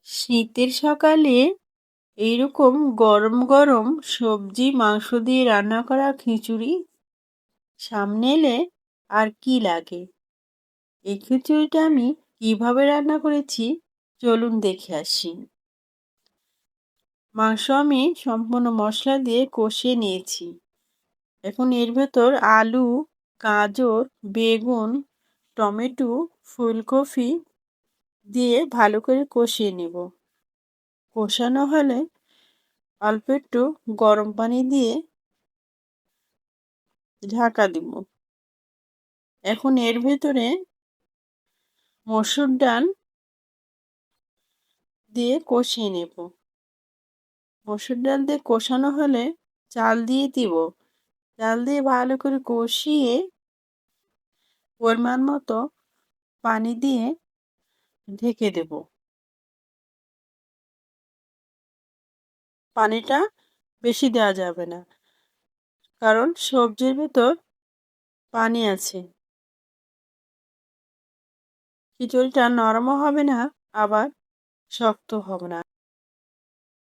শীতের সকালে এইরকম গরম গরম সবজি মাংস দিয়ে রান্না করা খিচুড়ি সামনে এলে আর কি লাগে। এই খিচুড়িটা আমি কিভাবে রান্না করেছি চলুন দেখে আসি। মাংস আমি সম্পূর্ণ মশলা দিয়ে কষিয়ে নিয়েছি। এখন এর ভেতর আলু, গাজর, বেগুন, টমেটো, ফুলকপি দিয়ে ভালো করে কষিয়ে নেব। কষানো হলে অল্প একটু গরম পানি দিয়ে ঢাকা দিব। এখন এর ভেতরে মসুর ডাল দিয়ে কষিয়ে নেব। মসুর ডাল দিয়ে কষানো হলে চাল দিয়ে দিব। চাল দিয়ে ভালো করে কষিয়ে পরিমাণ মতো পানি দিয়ে ঢেকে দেব। পানিটা বেশি দেওয়া যাবে না, কারণ সবজির ভেতর পানি আছে। খিচুড়িটা নরমও হবে না, আবার শক্ত হবে না।